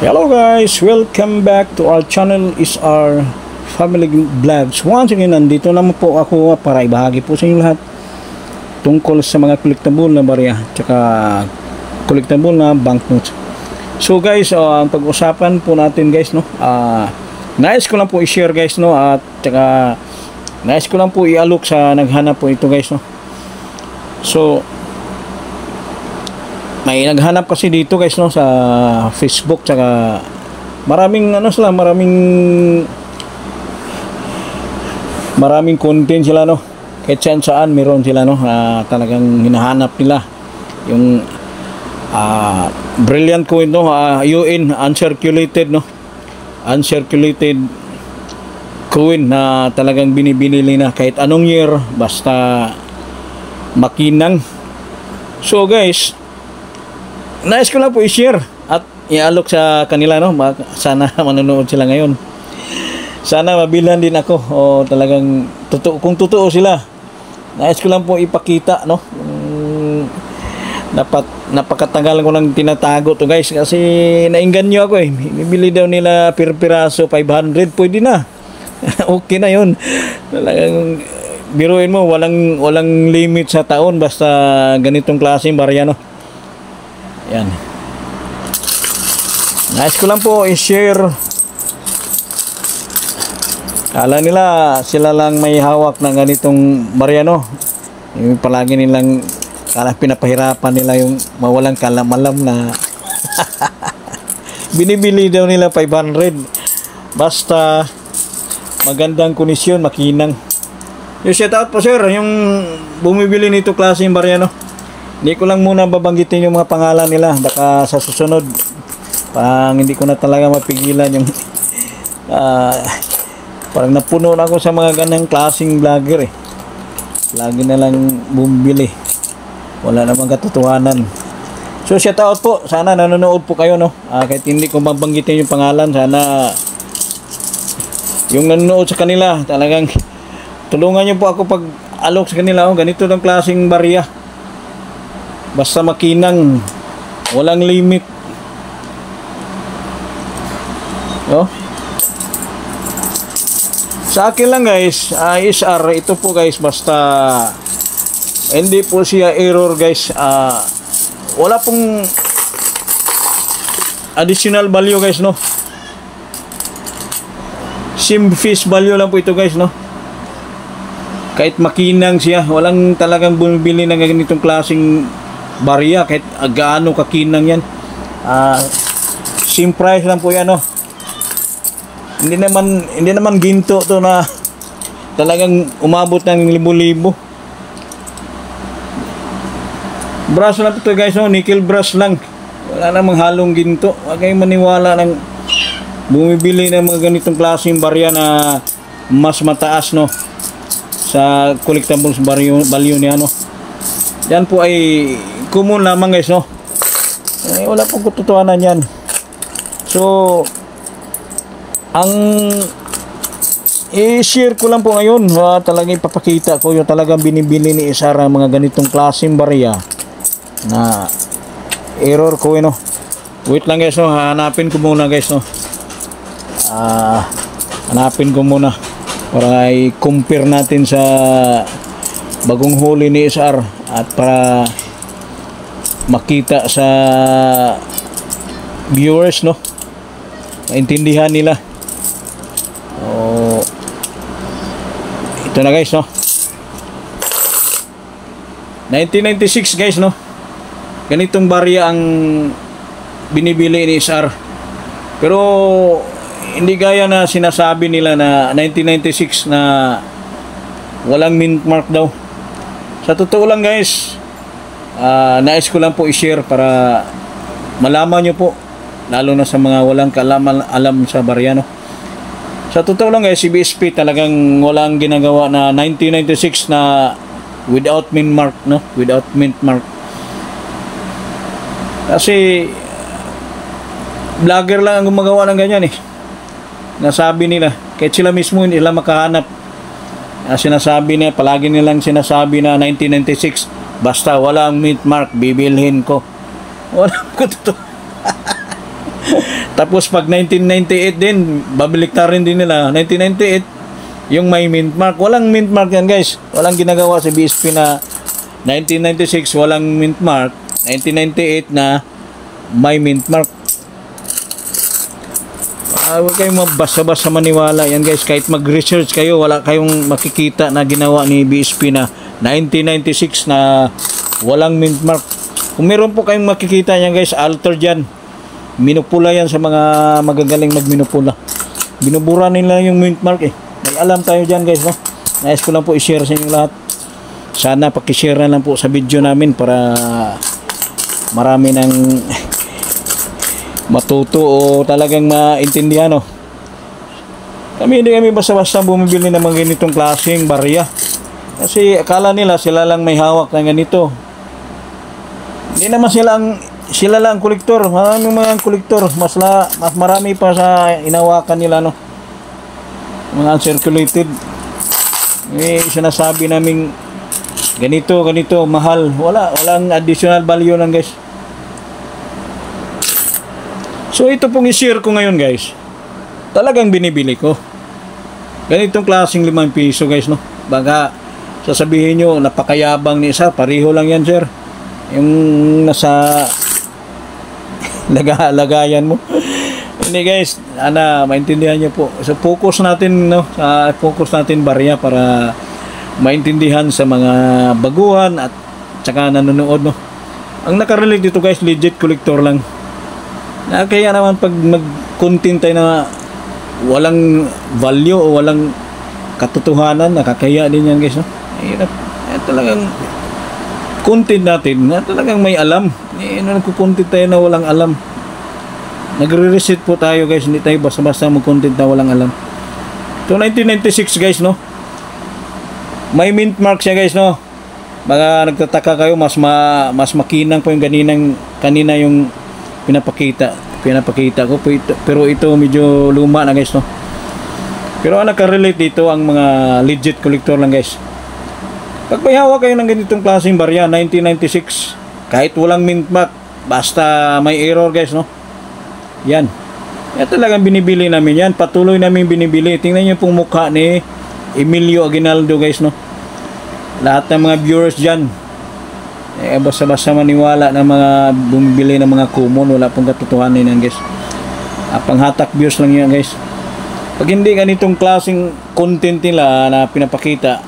Hello guys, welcome back to our channel is our family vlogs. Once again, nandito naman po ako para ibahagi po sa inyo lahat tungkol sa mga collectible na barya tsaka collectible na banknotes. So guys, ang pag-usapan po natin guys, no, nais ko lang po i-share guys, no, at tsaka nais ko lang po i-alok sa naghanap po ito guys, no. So may naghanap kasi dito guys, no, sa Facebook, tsaka maraming maraming content sila, no, kahit saan meron sila, no, talagang hinahanap nila yung brilliant coin, no, UN uncirculated, no, uncirculated coin na talagang binibili na kahit anong year basta makinang. So guys, nais ko lang po i-share at i-alok sa kanila, no. Sana manonood sila ngayon. Sana mabilan din ako, o talagang kung totoo sila. Nais ko lang po ipakita, no. Napakatagal ko nang tinatago to guys, kasi nainganyo ako eh. Bibili daw nila per piraso 500, pwede na. Okay na yun. Talagang biruin mo, walang limit sa taon basta ganitong klaseng barya, no. Yan. Nice ko lang po i-share. Kala nila sila lang may hawak ng ganitong barya, no. Yung palagi nilang pinapahirapan nila yung mawalang kalamalam na binibili daw nila 500 basta magandang kondisyon, makinang. Yung shout out po sir, yung bumibili nito klaseng barya, no. Hindi ko lang muna babanggitin yung mga pangalan nila, baka sa susunod hindi ko na talaga mapigilan yung parang napuno na ako sa mga ganang klaseng vlogger eh. Lagi na lang bumibili, wala namang katotohanan. So shout out po, sana nanonood po kayo, no. Kahit hindi ko babanggitin yung pangalan, sana yung nanonood sa kanila talagang tulungan nyo po ako pag alok sa kanila. Ganito ng klaseng barya basta makinang, walang limit, no? Sa akin lang guys, ISR ito po guys, basta hindi po siya error guys. Wala pong additional value guys, no. Same face value lang po ito guys, no. Kahit makinang siya, walang talagang bumibili ng ganitong klaseng barya kahit gaano kakinang yan. Same price lang po yan, no. Hindi naman ginto to na talagang umabot ng libo-libo. Brush lang ito guys, no. Nickel brush lang, wala namang halong ginto. Huwag kayong maniwala ng bumibili ng mga ganitong klaseng barya na mas mataas, no, sa collectibles value niya, no. Yan po ay common lamang guys, no. Wala pong katotohanan yan. So ang i-share ko lang po ngayon, talagang ipapakita ko yung talagang binibili ni Isara mga ganitong klaseng barya na error ko, no. Wait lang guys, no. Hanapin ko muna guys, no. Hanapin ko muna para i-compare natin sa bagong huli ni SR at para makita sa viewers, no, maintindihan nila. Ito na guys, no. 1996 guys, no. Ganitong barya ang binibili ni SR. Pero hindi gaya na sinasabi nila na 1996 na walang mint mark daw. Sa totoo lang guys, nais ko lang po i-share para malaman nyo po, lalo na sa mga walang alam sa barya, no. Sa totoo lang guys, si BSP talagang walang ginagawa na 1996 na without mint mark, no, without mint mark. Kasi vlogger lang ang gumagawa ng ganyan eh. Nasabi nila, kahit sila mismo hindi sila makahanap. Sinasabi niya, palagi nilang sinasabi na 1996, basta walang mint mark bibilhin ko. Walang ko to. Tapos pag 1998 din, babalik na rin din nila. 1998, yung may mint mark. Walang mint mark yan guys. Walang ginagawa sa BSP na 1996 walang mint mark. 1998 na may mint mark. Huwag kayong mabasa-basa maniwala yan guys. Kahit mag-research kayo, wala kayong makikita na ginawa ni BSP na 1996 na walang mint mark. Kung meron po kayong makikita yan guys, alter dyan. Minupula yan sa mga magagaling magminupula. Binubura nila yung mint mark eh. May alam tayo dyan guys, no? Nais ko lang po i-share sa inyo lahat. Sana pakishare na lang po sa video namin para marami ng matuto o talagang maintindihan, no? Hindi kami basta-basta bumibili ng mga ganitong klaseng barya. Kasi akala nila sila lang may hawak ng ganito. Hindi naman sila lang kolektor. Maraming mga kolektor. Mas marami pa sa inawakan nila, no? Mga uncirculated. Sinasabi namin ganito, mahal. Walang additional value lang guys. So ito pong i-share ko ngayon guys. Talagang binibili ko. Ganitong klaseng 5 piso guys, no? Baka sasabihin nyo, napakayabang ni isa. Pareho lang yan sir. Yung nasa lagayan mo. Hindi guys, maintindihan nyo po. So focus natin, no? Focus natin barya para maintindihan sa mga baguhan at saka nanonood, no? Ang nakarelate dito guys, legit collector lang. Kaya naman pag mag-content tayo na walang value o walang katotohanan, nakakaya din yan guys, no? Talagang content natin na talagang may alam. Nagko-content tayo na walang alam. Nagre-reset po tayo guys, hindi tayo basta-basta mag-content na walang alam. So 1996 guys, no? May mint mark siya guys, no? Mga nagtataka kayo, mas makinang po yung kanina yung pinapakita ko, pero ito medyo luma na guys, no? Pero ang nakarelate dito ang mga legit collector lang guys. Pag may hawak kayo ng ganitong klaseng barya 1996, kahit walang mint mark, basta may error guys, no? Yan talagang binibili namin yan. Patuloy namin binibili. Tingnan nyo pong mukha ni Emilio Aguinaldo guys, no? Lahat ng mga viewers dyan basta-basta maniwala ng mga bumibili ng mga common. Wala pong katotohanan yan guys. Panghatak views lang yan guys. Pag hindi ganitong klaseng content nila na pinapakita,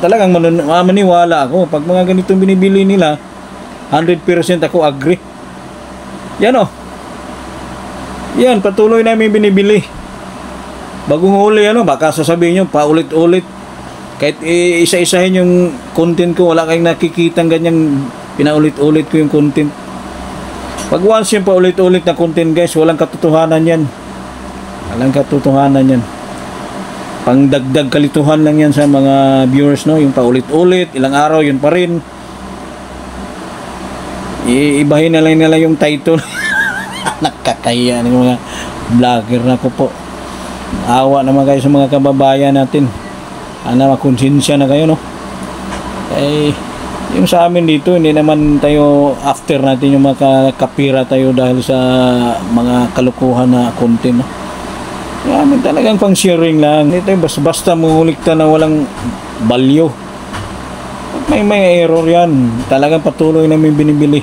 talagang maniwala ako. Pag mga ganitong binibili nila, 100% ako agree. Yan, oh. Yan, patuloy namin binibili. Bagong huli, baka sasabihin nyo, paulit-ulit. Kahit isa-isahin yung content ko, wala kayong nakikitang ganyang pinaulit-ulit ko yung content. Pag once yung paulit-ulit na content guys, walang katotohanan yan. Walang katotohanan yan. Pangdagdag kalituhan lang yan sa mga viewers, no? Yung paulit-ulit, ilang araw, yun pa rin. Iibahin na lang nila yung title. Nakakaya ng mga vlogger na ko po. Awa naman kayo sa mga kababayan natin. Makonsensya na kayo, no? Yung sa amin dito, hindi naman tayo after natin yung makakapira tayo dahil sa mga kalukuhan na content, no? Kaya amin talagang pang sharing lang. Hindi tayo basta muhulikta na walang value. May error yan. Talagang patuloy namin binibili.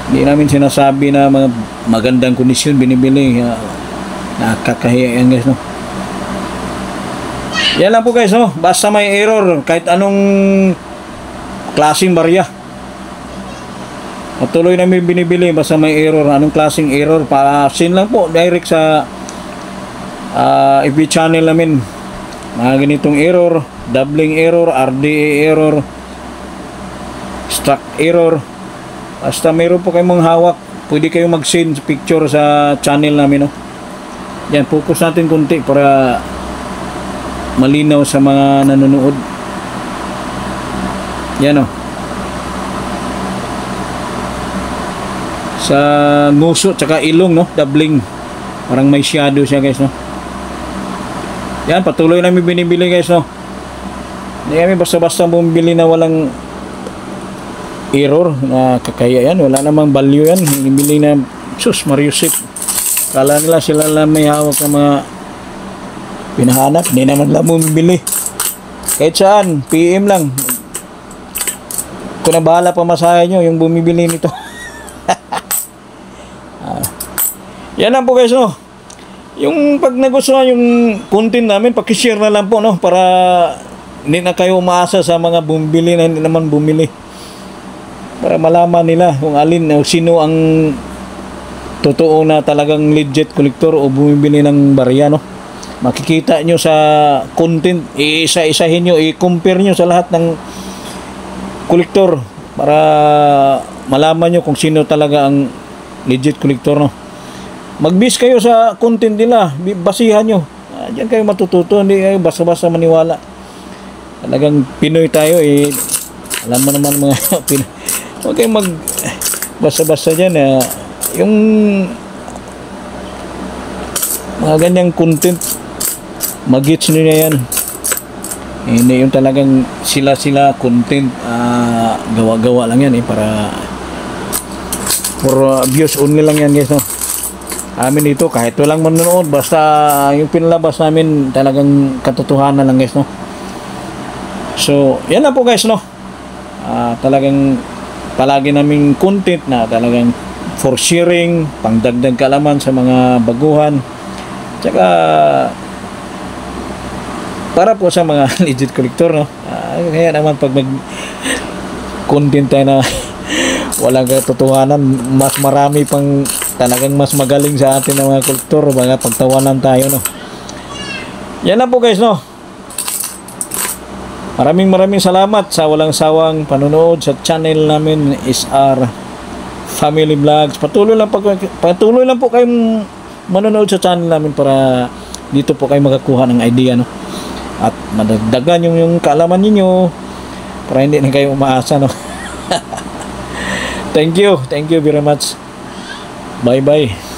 Hindi namin sinasabi na mga magandang kondisyon binibili. Nakakahiya yan guys, no? Yan lang po guys, no? Basta may error, kahit anong klaseng barya, patuloy namin binibili. Basta may error, anong klaseng error, pa-send lang po direct sa FB channel namin. Mga ganitong error, doubling error, RDA error, struck error. Basta mayroon po kayong mga hawak, pwede kayong mag-send picture sa channel namin, no? Yan, focus natin kunti para malinaw sa mga nanonood. Yan, o. Sa nguso tsaka ilong, no? Doubling. Parang may shadow siya guys, no? Yan, patuloy namin binibili guys, no? Hindi kami basta-basta bumibili na walang error na kakaya yan. Wala namang value yan. Binibili na Sus, Mariusip. Kala nila sila lang may hawak ng mga pinahanap. Hindi naman lang bumibili. Kahit saan, PM lang. Kung na bahala pamasahe nyo, yung bumibili nito. Yan lang po guys, no? Yung pag nagustuhan yung content namin, pakishare na lang po, no? Para hindi na kayo umaasa sa mga bumibili na hindi naman bumili. Para malaman nila kung alin o sino ang totoo na talagang legit collector o bumibili ng barya, no? Makikita nyo sa content, iisa-isahin nyo, i-compare nyo sa lahat ng collector para malaman nyo kung sino talaga ang legit collector, no? Mag-base kayo sa content nila, basihan nyo. Diyan kayo matututo, hindi kayo basta-basta maniwala. Talagang Pinoy tayo, alam mo naman mga Pinoy. Huwag kayong basta-basta dyan. Yung mga ganyang content, mag-gets nyo na yan. Hindi yung talagang sila content, gawa-gawa lang yan para for views only lang yan guys, no? Amin dito kahit walang manonood, basta yung pinalabas namin talagang katotohanan lang guys, no? So yan lang po guys, no? Talagang palagi naming content na talagang for sharing, pangdagdag kaalaman sa mga baguhan, tsaka para po sa mga legit collector, no? Kaya naman pag mag content tayo na walang katotohanan, mas marami pang talagang mas magaling sa atin ng mga collector, mga pagtawanan tayo, no? Yan lang po guys, no? Maraming salamat sa walang sawang panonood sa channel namin, SR Family Vlogs. Patuloy lang po kayong manonood sa channel namin para dito po kayo makakuha ng idea, no? At madagdagan yung kaalaman niyo para hindi na kayo umaasa, no? Thank you very much. Bye bye.